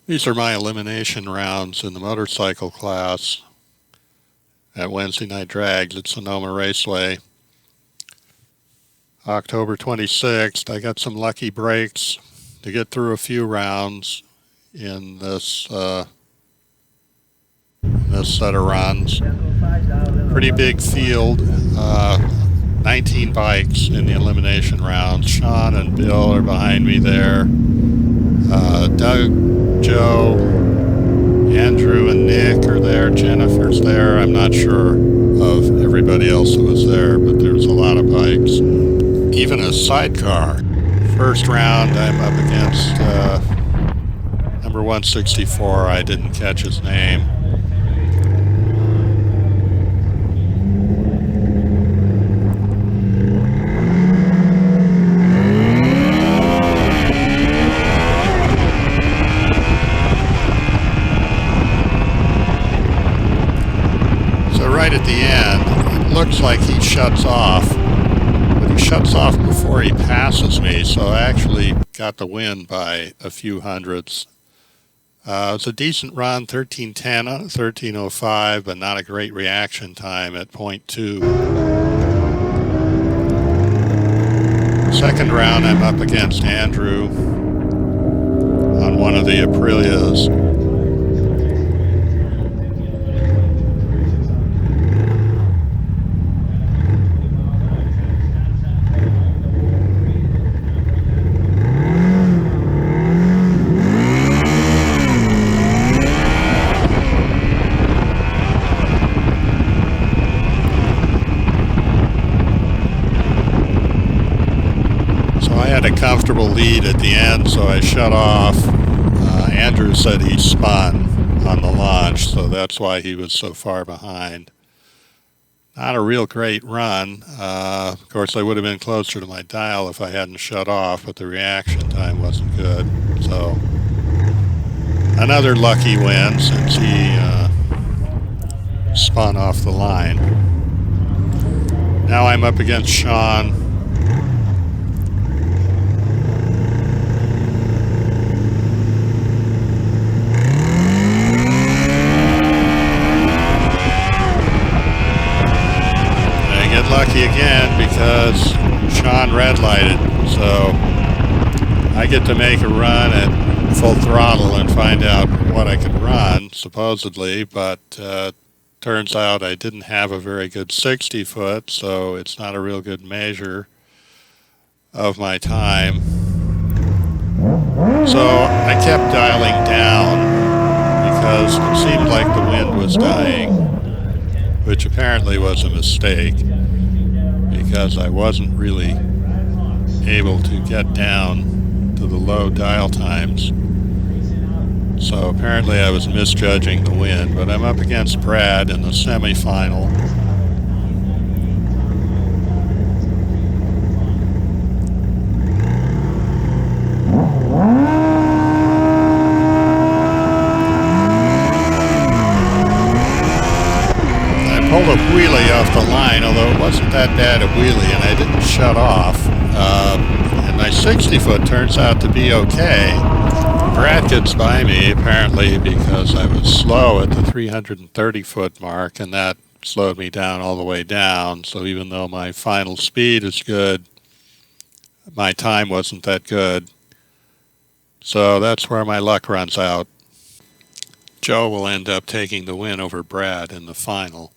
These are my elimination rounds in the motorcycle class at Wednesday Night Drags at Sonoma Raceway. October 26th, I got some lucky breaks to get through a few rounds in this set of runs. Pretty big field, 19 bikes in the elimination rounds. Sean and Bill are behind me there. Doug, Joe, Andrew and Nick are there. Jennifer's there. I'm not sure of everybody else who was there, but there's a lot of bikes. Even a sidecar. First round, I'm up against number 164. I didn't catch his name. Right at the end, it looks like he shuts off, but he shuts off before he passes me, so I actually got the win by a few hundredths. It's a decent run, 13:10 on a 13:05, but not a great reaction time at 0.2. Second round, I'm up against Andrew on one of the Aprilias. I had a comfortable lead at the end, so I shut off. Andrew said he spun on the launch, so that's why he was so far behind. Not a real great run. Of course, I would have been closer to my dial if I hadn't shut off, but the reaction time wasn't good. So another lucky win since he spun off the line. Now I'm up against Sean. Lucky again because Sean red lighted, so I get to make a run at full throttle and find out what I could run, supposedly, but turns out I didn't have a very good 60 foot, so it's not a real good measure of my time. So I kept dialing down because it seemed like the wind was dying, which apparently was a mistake, because I wasn't really able to get down to the low dial times. So apparently I was misjudging the wind, but I'm up against Brad in the semifinal. Pulled a wheelie off the line, although it wasn't that bad a wheelie, and I didn't shut off. And my 60 foot turns out to be okay. Brad gets by me apparently because I was slow at the 330 foot mark, and that slowed me down all the way down. So even though my final speed is good, my time wasn't that good. So that's where my luck runs out. Joe will end up taking the win over Brad in the final.